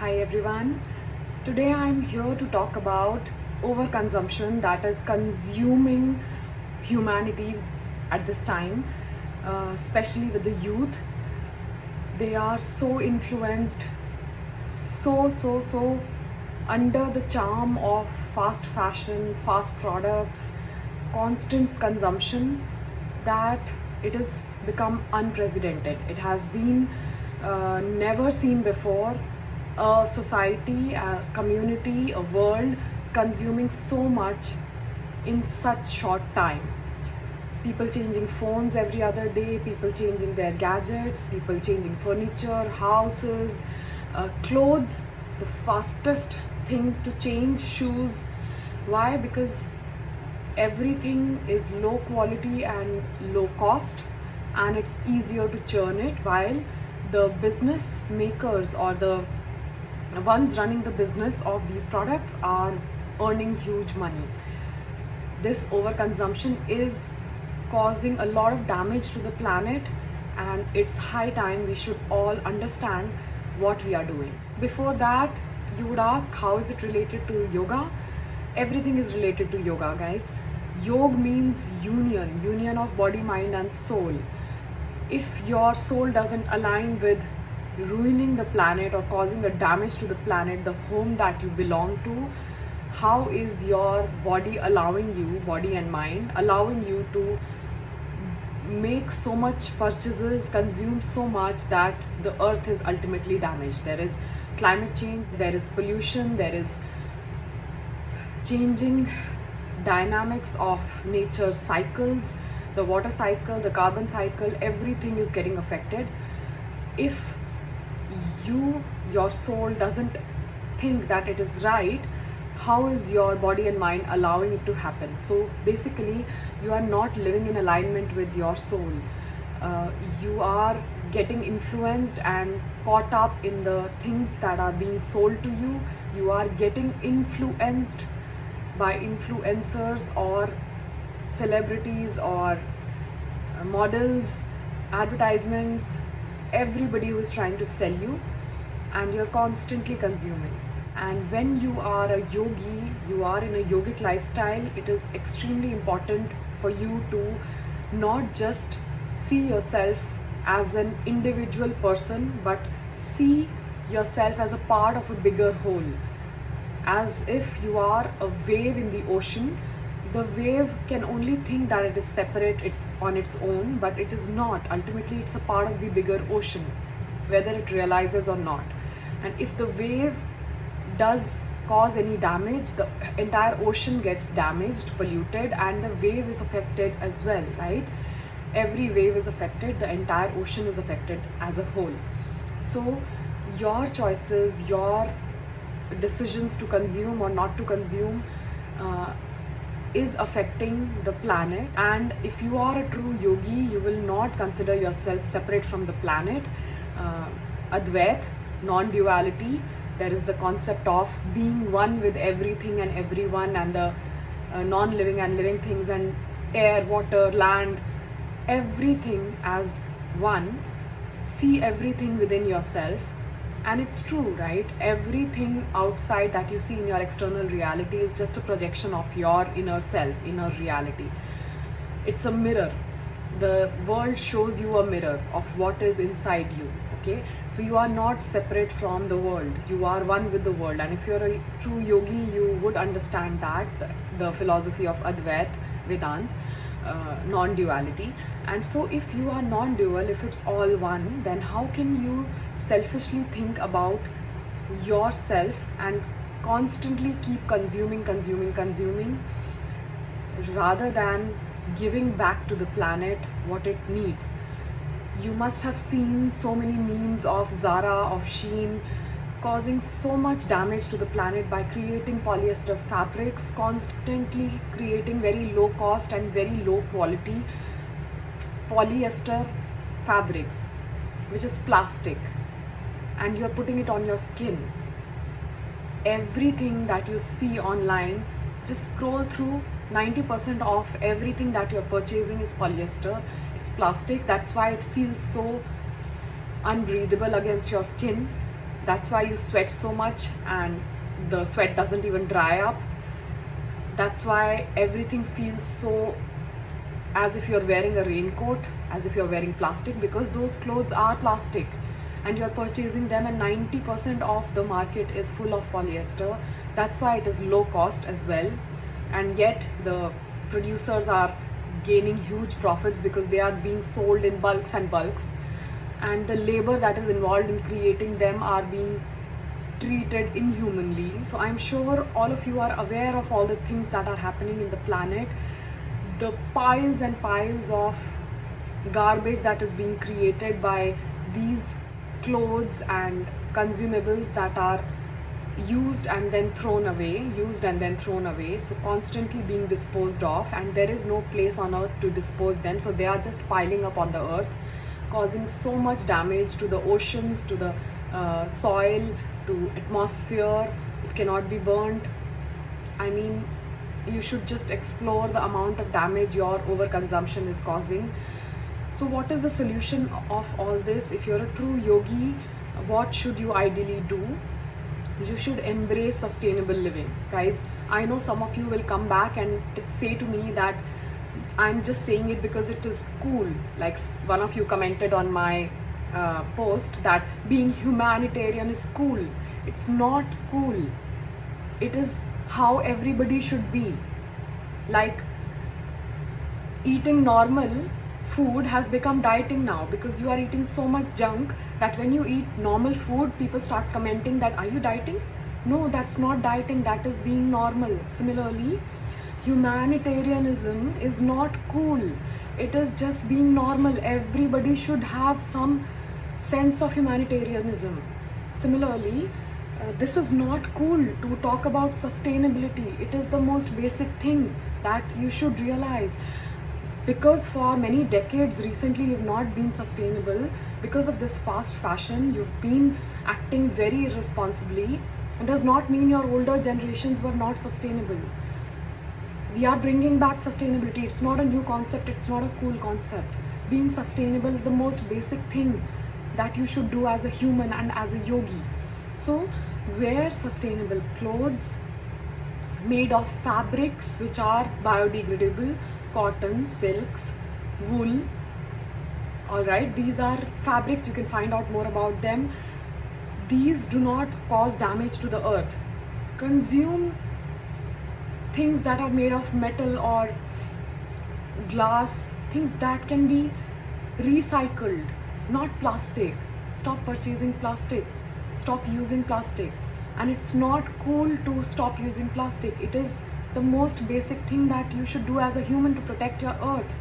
Hi everyone. Today I'm here to talk about overconsumption that is consuming humanity at this time, especially with the youth. They are so influenced, so under the charm of fast fashion, fast products, constant consumption that it has become unprecedented. It has been never seen before. A society, a community, a world consuming so much in such short time. People changing phones every other day, people changing their gadgets, people changing furniture, houses, clothes, the fastest thing to change, shoes. Why? Because everything is low quality and low cost, and it's easier to churn it, while the business makers or the ones running the business of these products are earning huge money. This overconsumption is causing a lot of damage to the planet, and it's high time we should all understand what we are doing. Before that, you would ask, how is it related to yoga? Everything is related to yoga, guys. Yoga means union of body, mind and soul. If your soul doesn't align with ruining the planet or causing a damage to the planet, the home that you belong to, how is your body and mind allowing you to make so much purchases, consume so much that the earth is ultimately damaged? There is climate change, there is pollution, there is changing dynamics of nature's cycles, the water cycle, the carbon cycle, everything is getting affected. If your soul doesn't think that it is right, how is your body and mind allowing it to happen? So basically, you are not living in alignment with your soul. You are getting influenced and caught up in the things that are being sold to you. You are getting influenced by influencers or celebrities or models, advertisements, everybody who is trying to sell you, and you're constantly consuming. And when you are a yogi, you are in a yogic lifestyle, it is extremely important for you to not just see yourself as an individual person, but see yourself as a part of a bigger whole. As if you are a wave in the ocean. The wave can only think that it is separate, it's on its own, but it is not. Ultimately, it's a part of the bigger ocean, whether it realizes or not. And if the wave does cause any damage, the entire ocean gets damaged, polluted, and the wave is affected as well, right? Every wave is affected, the entire ocean is affected as a whole. So your choices, your decisions to consume or not to consume is affecting the planet. And if you are a true yogi, you will not consider yourself separate from the planet. Advait, non-duality, there is the concept of being one with everything and everyone, and the non-living and living things, and air, water, land, everything as one. See everything within yourself. And it's true, right? Everything outside that you see in your external reality is just a projection of your inner self, inner reality. It's a mirror. The world shows you a mirror of what is inside you, okay? So you are not separate from the world. You are one with the world. And if you're a true yogi, you would understand that, the philosophy of Advait, Vedant, non-duality. And so if you are non-dual, if it's all one, then how can you selfishly think about yourself and constantly keep consuming rather than giving back to the planet what it needs? You must have seen so many memes of Zara, of Shein, causing so much damage to the planet by creating polyester fabrics, constantly creating very low cost and very low quality polyester fabrics, which is plastic, and you're putting it on your skin. Everything that you see online, just scroll through, 90% of everything that you're purchasing is polyester. It's plastic. That's why it feels so unbreathable against your skin. That's why you sweat so much and the sweat doesn't even dry up. That's why everything feels so as if you're wearing a raincoat, as if you're wearing plastic, because those clothes are plastic and you're purchasing them, and 90% of the market is full of polyester. That's why it is low cost as well, and yet the producers are gaining huge profits because they are being sold in bulks and bulks, and the labor that is involved in creating them are being treated inhumanly. So I'm sure all of you are aware of all the things that are happening in the planet, the piles and piles of garbage that is being created by these clothes and consumables that are used and then thrown away, so constantly being disposed of, and there is no place on earth to dispose them, so they are just piling up on the earth, causing so much damage to the oceans, to the soil, to atmosphere. It cannot be burnt. I mean, you should just explore the amount of damage your overconsumption is causing. So what is the solution of all this? If you're a true yogi, what should you ideally do? You should embrace sustainable living. Guys, I know some of you will come back and say to me that I'm just saying it because it is cool. Like one of you commented on my post that being humanitarian is cool. It's not cool. It is how everybody should be. Like eating normal food has become dieting now, because you are eating so much junk that when you eat normal food, people start commenting that, are you dieting? No, that's not dieting, that is being normal. Similarly, humanitarianism is not cool. It is just being normal. Everybody should have some sense of humanitarianism. Similarly, this is not cool to talk about sustainability. It is the most basic thing that you should realize. Because for many decades recently you've not been sustainable because of this fast fashion. You've been acting very irresponsibly. It does not mean your older generations were not sustainable. We are bringing back sustainability. It's not a new concept, it's not a cool concept. Being sustainable is the most basic thing that you should do as a human and as a yogi. So wear sustainable clothes made of fabrics which are biodegradable, cotton, silks, wool. Alright, these are fabrics, you can find out more about them. These do not cause damage to the earth. Consume things that are made of metal or glass, things that can be recycled, not plastic. Stop purchasing plastic. Stop using plastic. And it's not cool to stop using plastic. It is the most basic thing that you should do as a human to protect your earth.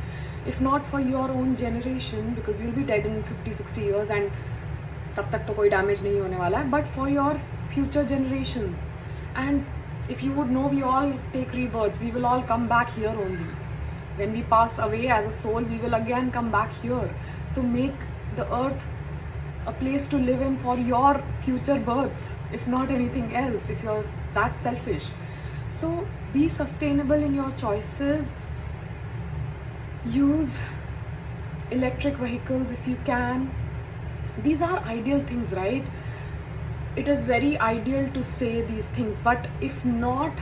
If not for your own generation, because you'll be dead in 50-60 years and tab tak to koi damage nahi hone wala hai, but for your future generations. And if you would know, we all take rebirths. We will all come back here only. When we pass away as a soul, we will again come back here. So make the earth a place to live in for your future births, if not anything else, if you're that selfish. So be sustainable in your choices. Use electric vehicles if you can. These are ideal things, right? It is very ideal to say these things, but if not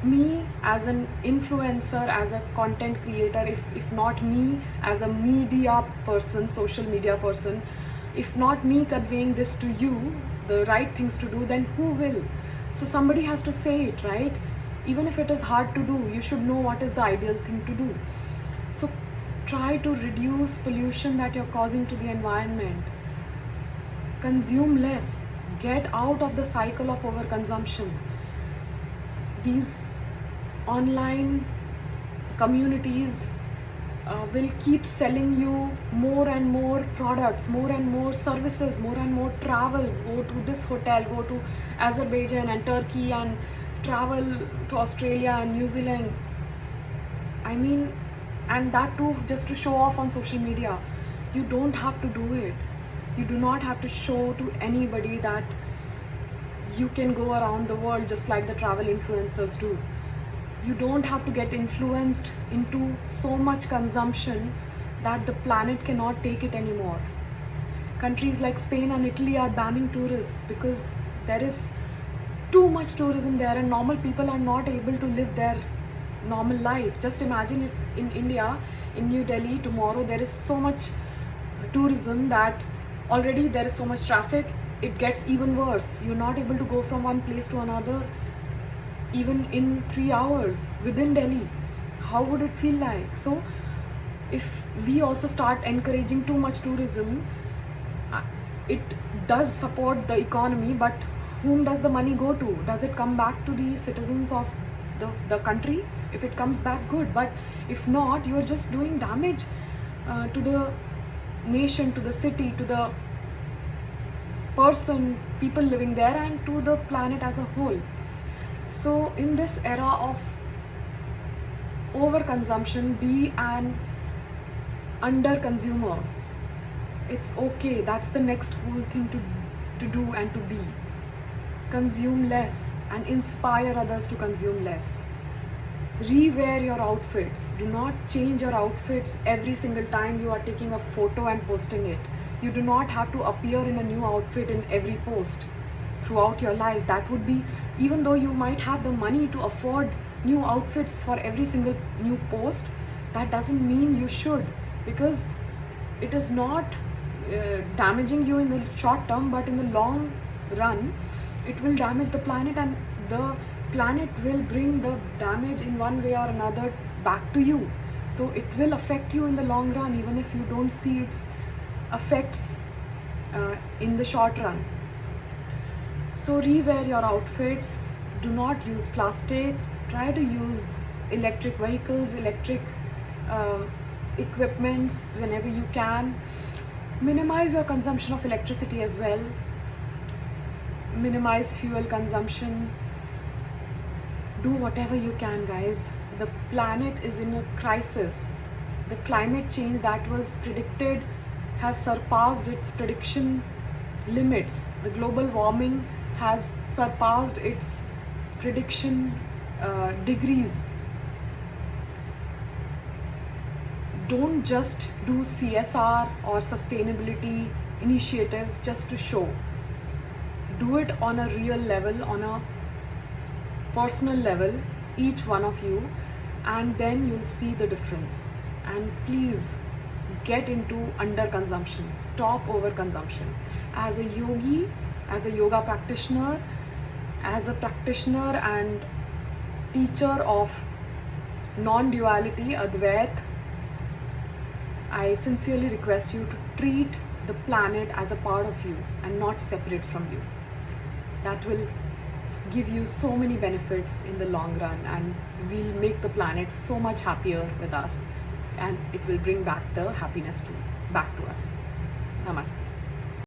me as an influencer, as a content creator, if not me as a media person, social media person, if not me conveying this to you, the right things to do, then who will? So somebody has to say it, right? Even if it is hard to do, you should know what is the ideal thing to do. So try to reduce pollution that you're causing to the environment. Consume less. Get out of the cycle of overconsumption. These online communities will keep selling you more and more products, more and more services, more and more travel. Go to this hotel, go to Azerbaijan and Turkey and travel to Australia and New Zealand. I mean, and that too just to show off on social media. You don't have to do it. You do not have to show to anybody that you can go around the world just like the travel influencers do. You don't have to get influenced into so much consumption that the planet cannot take it anymore. Countries like Spain and Italy are banning tourists because there is too much tourism there and normal people are not able to live their normal life. Just imagine if in India, in New Delhi tomorrow there is so much tourism that already there is so much traffic, it gets even worse. You're not able to go from one place to another even in 3 hours within Delhi. How would it feel like? So if we also start encouraging too much tourism, it does support the economy, but whom does the money go to? Does it come back to the citizens of the country? If it comes back, good, but if not, you're just doing damage to the nation, to the city, to the people living there, and to the planet as a whole. So in this era of overconsumption, be an under consumer. It's okay, that's the next cool thing to do and to be. Consume less and inspire others to consume less. Rewear your outfits. Do not change your outfits every single time you are taking a photo and posting it. You do not have to appear in a new outfit in every post throughout your life. That would be, even though you might have the money to afford new outfits for every single new post, that doesn't mean you should, because it is not damaging you in the short term, but in the long run it will damage the planet, and the planet will bring the damage in one way or another back to you. So it will affect you in the long run, even if you don't see its effects in the short run. So rewear your outfits. Do not use plastic. Try to use electric vehicles, electric equipments whenever you can. Minimize your consumption of electricity as well. Minimize fuel consumption. Do whatever you can, guys. The planet is in a crisis. The climate change that was predicted has surpassed its prediction limits. The global warming has surpassed its prediction degrees. Don't just do CSR or sustainability initiatives just to show. Do it on a real level, on a personal level, each one of you, and then you'll see the difference. And please get into underconsumption. Stop overconsumption. As a yogi, as a yoga practitioner, as a practitioner and teacher of non-duality, Advait, I sincerely request you to treat the planet as a part of you and not separate from you. That will give you so many benefits in the long run, and will make the planet so much happier with us, and it will bring back the happiness back to us. Namaste.